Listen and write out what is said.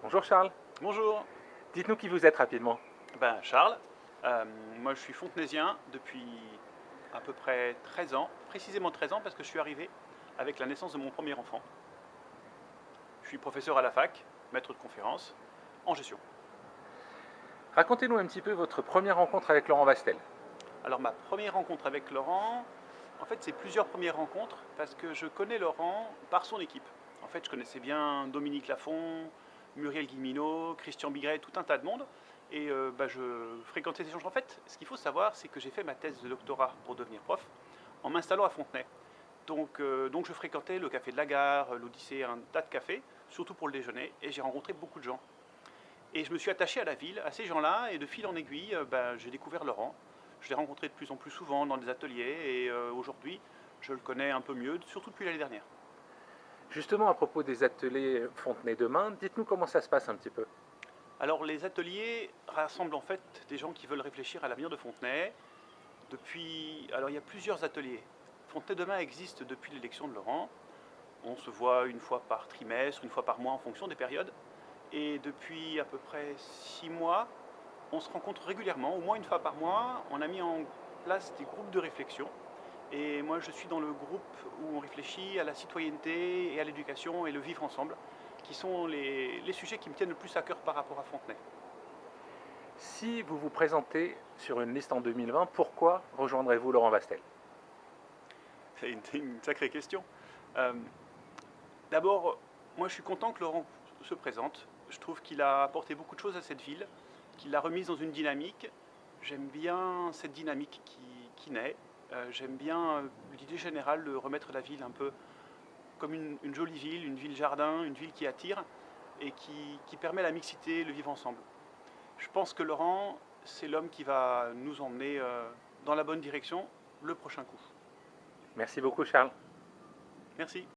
Bonjour Charles, Bonjour, dites-nous qui vous êtes rapidement. Charles. Moi je suis fontenaisien depuis à peu près 13 ans, précisément 13 ans parce que je suis arrivé avec la naissance de mon premier enfant. Je suis professeur à la fac, maître de conférence en gestion. Racontez-nous un petit peu votre première rencontre avec Laurent Vastel. Alors ma première rencontre avec Laurent, en fait c'est plusieurs premières rencontres parce que je connais Laurent par son équipe. En fait je connaissais bien Dominique Lafont, Muriel Guillemino, Christian Bigret, tout un tas de monde. Et je fréquentais ces échanges. En fait, ce qu'il faut savoir, c'est que j'ai fait ma thèse de doctorat pour devenir prof en m'installant à Fontenay. Donc je fréquentais le café de la gare, l'Odyssée, un tas de cafés, surtout pour le déjeuner, et j'ai rencontré beaucoup de gens. Et je me suis attaché à la ville, à ces gens-là, et de fil en aiguille, j'ai découvert Laurent. Je l'ai rencontré de plus en plus souvent dans des ateliers, et aujourd'hui, je le connais un peu mieux, surtout depuis l'année dernière. Justement à propos des ateliers Fontenay demain, dites-nous comment ça se passe un petit peu. Alors les ateliers rassemblent en fait des gens qui veulent réfléchir à l'avenir de Fontenay. Alors il y a plusieurs ateliers. Fontenay demain existe depuis l'élection de Laurent. On se voit une fois par trimestre, une fois par mois en fonction des périodes. Et depuis à peu près 6 mois, on se rencontre régulièrement, au moins une fois par mois. On a mis en place des groupes de réflexion. Et moi je suis dans le groupe où on réfléchit à la citoyenneté et à l'éducation et le vivre ensemble, qui sont les sujets qui me tiennent le plus à cœur par rapport à Fontenay. Si vous vous présentez sur une liste en 2020, pourquoi rejoindrez-vous Laurent Vastel? C'est une sacrée question. Euh, D'abord, moi je suis content que Laurent se présente. Je trouve qu'il a apporté beaucoup de choses à cette ville, qu'il l'a remise dans une dynamique. J'aime bien cette dynamique qui naît. J'aime bien l'idée générale de remettre la ville un peu comme une jolie ville, une ville jardin, une ville qui attire et qui permet la mixité, le vivre ensemble. Je pense que Laurent, c'est l'homme qui va nous emmener dans la bonne direction le prochain coup. Merci beaucoup Charles. Merci.